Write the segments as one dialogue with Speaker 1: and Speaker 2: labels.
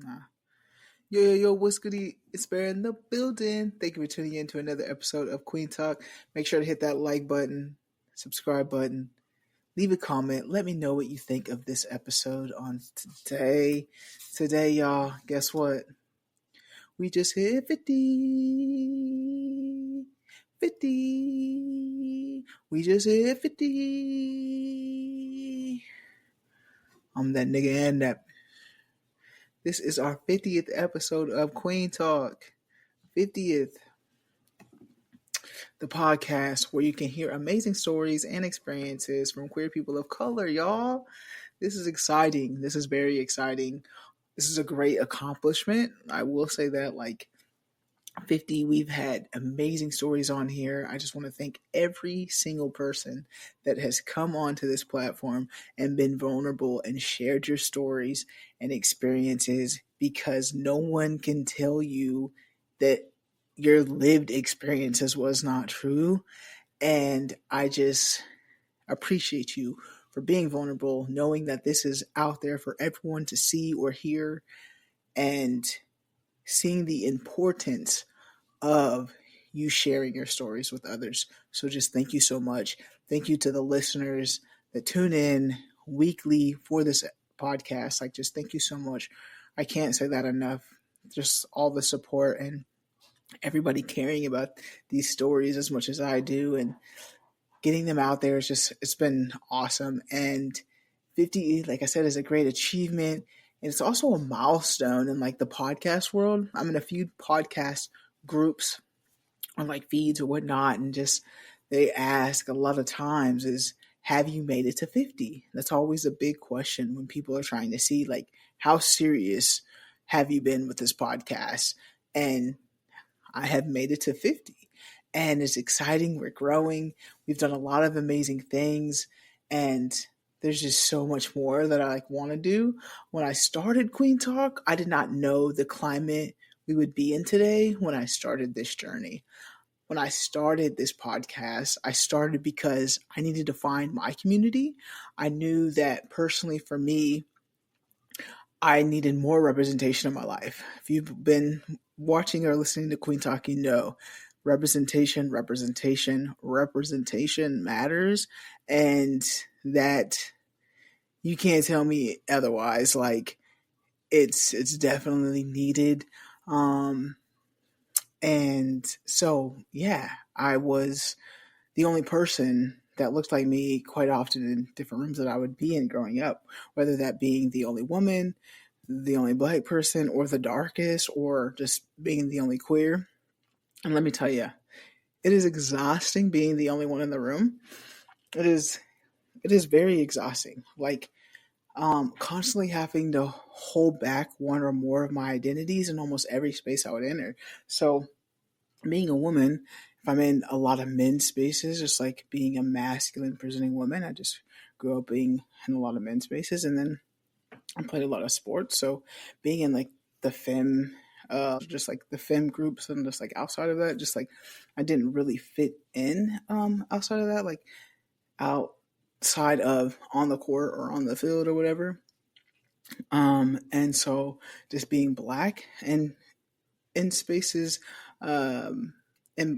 Speaker 1: Nah. Yo, what's goody? It's Bear in the building. Thank you for tuning in to another episode of Kueen Talk. Make sure to hit that like button, subscribe button, leave a comment. Let me know what you think of this episode on today. Today, y'all, guess what? We just hit 50. 50. We just hit 50. I'm that nigga and that. This is our 50th episode of Kueen Talk. 50th. The podcast where you can hear amazing stories and experiences from queer people of color, y'all. This is exciting. This is very exciting. This is a great accomplishment. I will say that, 50, we've had amazing stories on here. I just want to thank every single person that has come onto this platform and been vulnerable and shared your stories and experiences, because no one can tell you that your lived experiences was not true. And I just appreciate you for being vulnerable, knowing that this is out there for everyone to see or hear, and seeing the importance of you sharing your stories with others. So just thank you so much. Thank you to the listeners that tune in weekly for this podcast. Just thank you so much. I can't say that enough. Just all the support and everybody caring about these stories as much as I do, and getting them out there it's been awesome. And 50, like I said, is a great achievement, and it's also a milestone in the podcast world. I'm in a few podcast groups on feeds or whatnot, and just they ask a lot of times is, have you made it to 50? That's always a big question when people are trying to see how serious have you been with this podcast. And I have made it to 50, and it's exciting. We're growing. We've done a lot of amazing things, and there's just so much more that I want to do. When I started Kueen Talk, I did not know the climate we would be in today when I started this journey. When I started this podcast, I started because I needed to find my community. I knew that personally for me, I needed more representation in my life. If you've been watching or listening to Kueen Talk, you know representation matters, and that you can't tell me otherwise. It's definitely needed. And so, yeah, I was the only person that looked like me quite often in different rooms that I would be in growing up, whether that being the only woman, the only black person, or the darkest, or just being the only queer. And let me tell you, it is exhausting being the only one in the room. It is very exhausting. Constantly having to hold back one or more of my identities in almost every space I would enter. So being a woman, if I'm in a lot of men's spaces, just being a masculine presenting woman, I just grew up being in a lot of men's spaces, and then I played a lot of sports. So being in the femme, just the femme groups, and just outside of that, just I didn't really fit in outside of that, outside of on the court or on the field or whatever. And so just being black and in spaces, and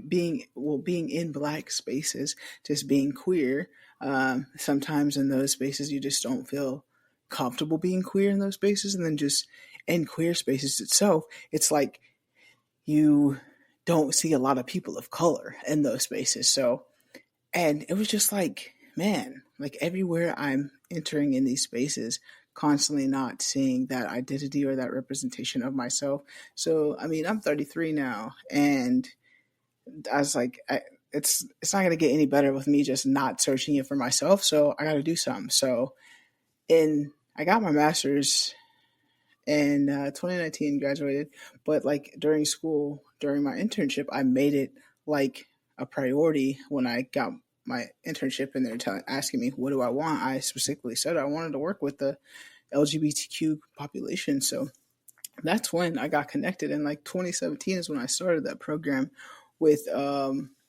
Speaker 1: being in black spaces, just being queer, sometimes in those spaces you just don't feel comfortable being queer in those spaces. And then just in queer spaces itself, it's you don't see a lot of people of color in those spaces. So, and it was just man, everywhere I'm entering in these spaces, constantly not seeing that identity or that representation of myself. So, I mean, I'm 33 now, and I was it's not going to get any better with me just not searching it for myself. So I got to do something. So, I got my master's in 2019, graduated, but during school, during my internship, I made it a priority. When I got my internship and they're asking me what do I want, I specifically said I wanted to work with the LGBTQ population. So that's when I got connected. And 2017 is when I started that program with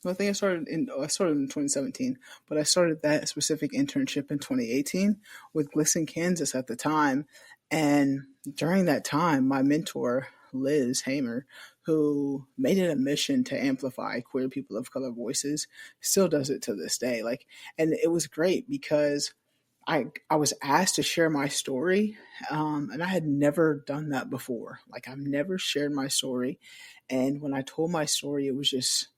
Speaker 1: I think I started in 2017, but I started that specific internship in 2018 with Glisson, Kansas at the time. And during that time, my mentor, Liz Hamer, who made it a mission to amplify queer people of color voices, still does it to this day. Like, and it was great because I was asked to share my story, and I had never done that before. Like, I've never shared my story, and when I told my story, it was just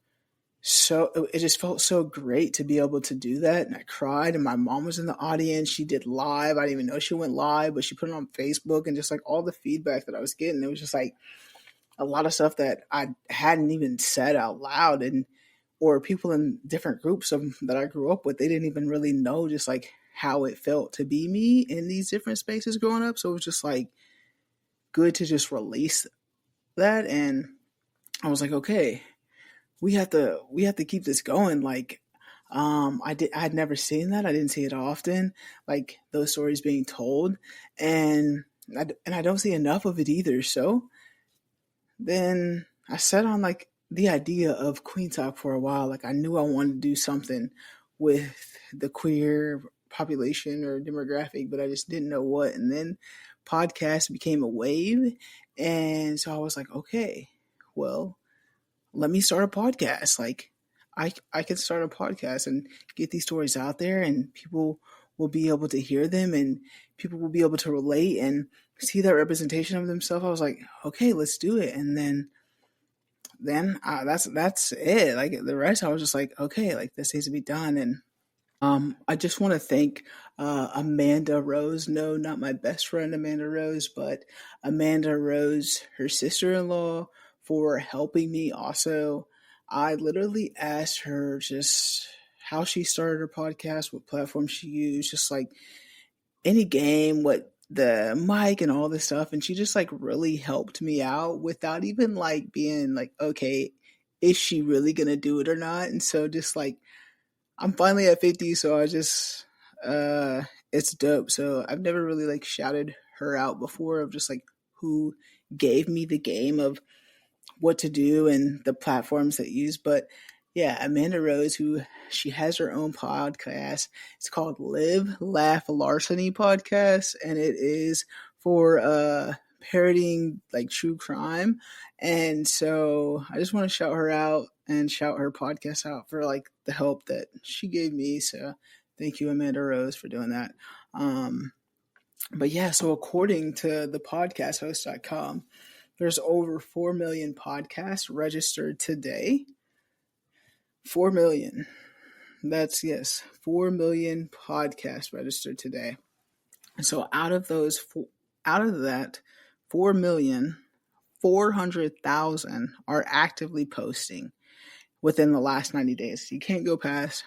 Speaker 1: it just felt so great to be able to do that. And I cried, and my mom was in the audience. She did live. I didn't even know she went live, but she put it on Facebook, and just like all the feedback that I was getting, it was just like a lot of stuff that I hadn't even said out loud, and or people in different groups that I grew up with, they didn't even really know just like how it felt to be me in these different spaces growing up. So it was just like good to just release that. And I was like, okay, we have to keep this going. Like, I had never seen that. I didn't see it often, like those stories being told, and I don't see enough of it either. So then I sat on like the idea of Kueen Talk for a while. Like, I knew I wanted to do something with the queer population or demographic, but I just didn't know what. And then podcast became a wave, and so I was like, okay, well, let me start a podcast. Like, I can start a podcast and get these stories out there, and people will be able to hear them, and people will be able to relate and see that representation of themselves. I was like, okay, let's do it. And then that's it. Like, the rest, I was just like, okay, like this needs to be done. And I just want to thank Amanda Rose. No, not my best friend Amanda Rose, but Amanda Rose, her sister-in-law, for helping me. Also, I literally asked her just how she started her podcast, what platform she used, just like any game, what the mic and all this stuff, and she just like really helped me out without even like being like, okay, is she really gonna do it or not? And so just like I'm finally at 50, so I just it's dope. So I've never really like shouted her out before of just like who gave me the game of what to do and the platforms that use. But yeah, Amanda Rose, who she has her own podcast. It's called Live Laugh Larceny Podcast, and it is for parodying like true crime. And so I just want to shout her out and shout her podcast out for like the help that she gave me. So thank you, Amanda Rose, for doing that. Um, but yeah, so according to the podcasthost.com, there's over 4 million podcasts registered today. 4 million. That's, yes, 4 million podcasts registered today. So out of that 4 million, 400,000 are actively posting within the last 90 days. You can't go past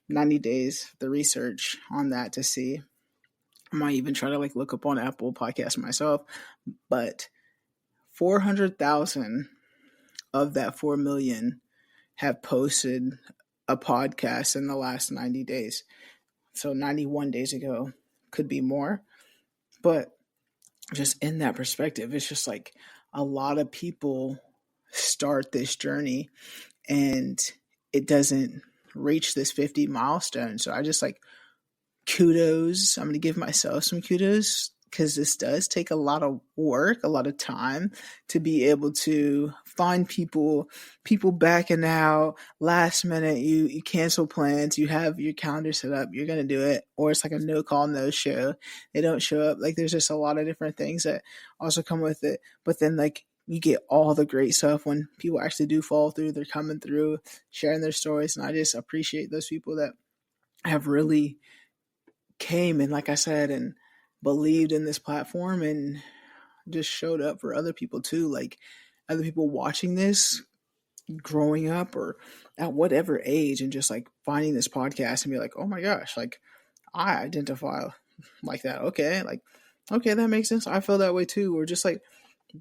Speaker 1: 90 days, the research on that to see. I might even try to like look up on Apple Podcasts myself, but 400,000 of that 4 million have posted a podcast in the last 90 days. So 91 days ago, could be more. But just in that perspective, it's just like a lot of people start this journey and it doesn't reach this 50 milestone. So I just like kudos. I'm going to give myself some kudos because this does take a lot of work, a lot of time to be able to find people backing out last minute. You cancel plans, you have your calendar set up, you're going to do it, or it's like a no call, no show. They don't show up. Like, there's just a lot of different things that also come with it. But then like you get all the great stuff when people actually do fall through. They're coming through, sharing their stories. And I just appreciate those people that have really came and, like I said, and believed in this platform and just showed up for other people too. Like, other people watching this, growing up or at whatever age, and just like finding this podcast and be like, oh my gosh, like I identify like that. Okay, like, okay, that makes sense. I feel that way too. Or just like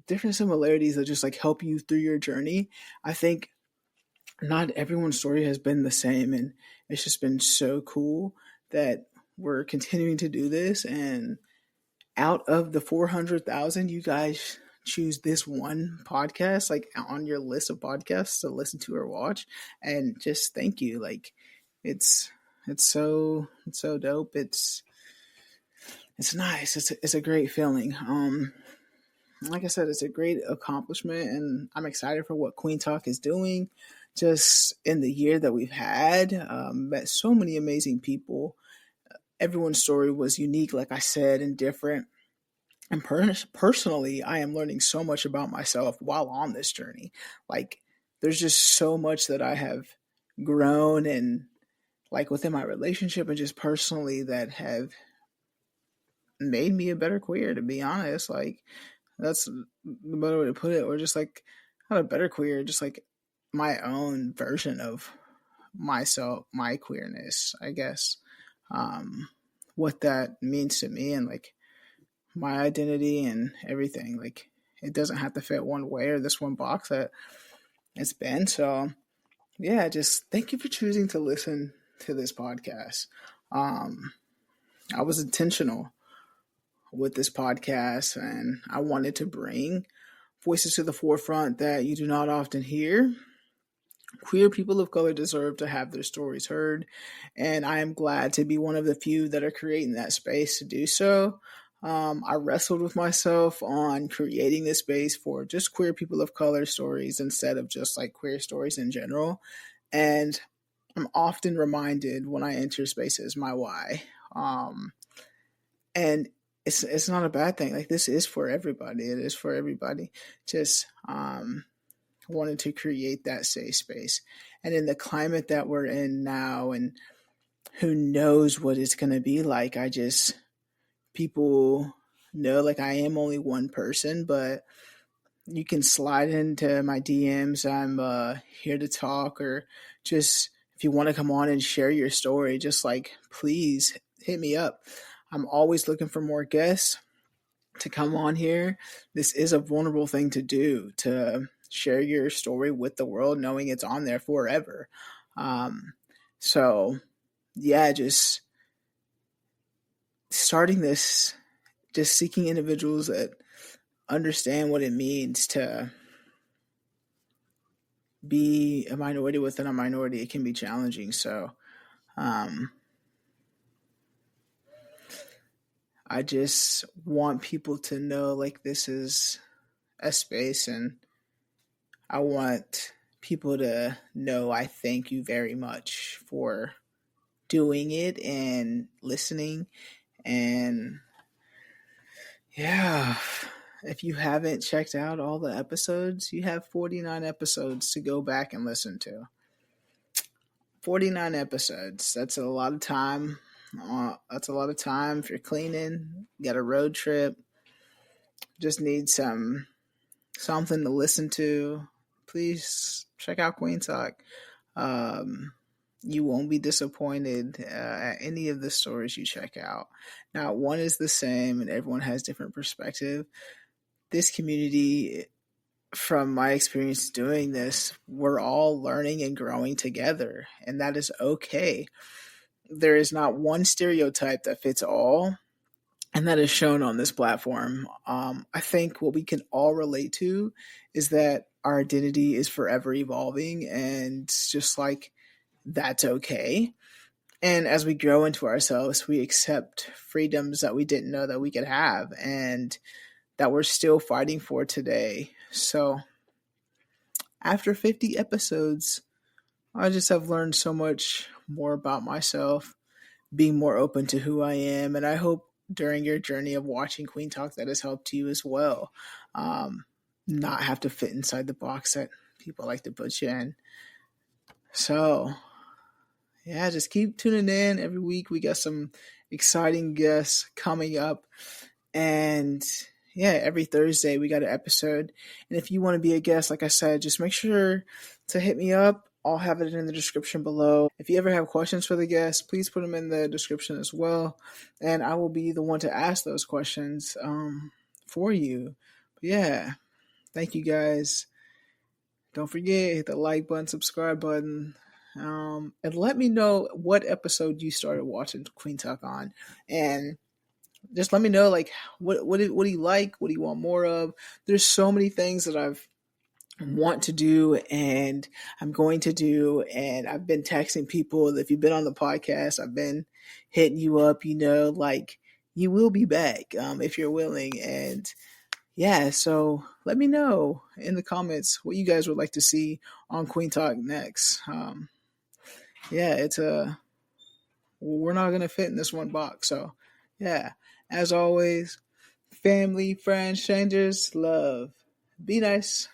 Speaker 1: different similarities that just like help you through your journey. I think not everyone's story has been the same, and it's just been so cool that we're continuing to do this. And out of the 400,000, you guys choose this one podcast like on your list of podcasts to listen to or watch, and just thank you. Like, it's so dope. it's nice. It's a great feeling. Like I said, it's a great accomplishment, and I'm excited for what Kueen Talk is doing. Just in the year that we've had, met so many amazing people. Everyone's story was unique, like I said, and different. And personally, I am learning so much about myself while on this journey. Like, there's just so much that I have grown and like within my relationship and just personally that have made me a better queer, to be honest. Like, that's the better way to put it. Or just like not a better queer, just like my own version of myself, my queerness, I guess. Um, what that means to me and like my identity and everything. Like, it doesn't have to fit one way or this one box that it's been. So yeah, just thank you for choosing to listen to this podcast. Um, I was intentional with this podcast, and I wanted to bring voices to the forefront that you do not often hear. Queer people of color deserve to have their stories heard, and I am glad to be one of the few that are creating that space to do so. I wrestled with myself on creating this space for just queer people of color stories instead of just like queer stories in general. And I'm often reminded when I enter spaces my why. And it's not a bad thing. Like, this is for everybody. It is for everybody. Just wanted to create that safe space. And in the climate that we're in now, and who knows what it's going to be like, I just, people know like I am only one person, but you can slide into my DMs. I'm here to talk, or just if you want to come on and share your story, just like please hit me up. I'm always looking for more guests to come on here. This is a vulnerable thing to do, to share your story with the world, knowing it's on there forever. So yeah, just starting this, just seeking individuals that understand what it means to be a minority within a minority. It can be challenging. So I just want people to know like this is a space, and I want people to know I thank you very much for doing it and listening. And yeah, if you haven't checked out all the episodes, you have 49 episodes to go back and listen to. 49 episodes. That's a lot of time. That's a lot of time if you're cleaning, got a road trip, just need something to listen to. Please check out Kueen Talk. You won't be disappointed at any of the stories you check out. Not one is the same, and everyone has different perspective. This community, from my experience doing this, we're all learning and growing together, and that is okay. There is not one stereotype that fits all, and that is shown on this platform. I think what we can all relate to is that our identity is forever evolving, and just like that's okay. And as we grow into ourselves, we accept freedoms that we didn't know that we could have, and that we're still fighting for today. So after 50 episodes, I just have learned so much more about myself, being more open to who I am. And I hope during your journey of watching Kueen Talk that has helped you as well. Not have to fit inside the box that people like to put you in. So yeah, just keep tuning in every week. We got some exciting guests coming up. And yeah, every Thursday we got an episode. And if you want to be a guest, like I said, just make sure to hit me up. I'll have it in the description below. If you ever have questions for the guests, please put them in the description as well. And I will be the one to ask those questions for you. But yeah, thank you guys. Don't forget, hit the like button, subscribe button. And let me know what episode you started watching Kueen Talk on. And just let me know, like, what do you like? What do you want more of? There's so many things that I've want to do and I'm going to do, and I've been texting people. If you've been on the podcast, I've been hitting you up, like you will be back if you're willing. And yeah, so let me know in the comments what you guys would like to see on Kueen Talk next. Yeah, it's a we're not gonna fit in this one box. So yeah, as always, family, friends, strangers, love. Be nice.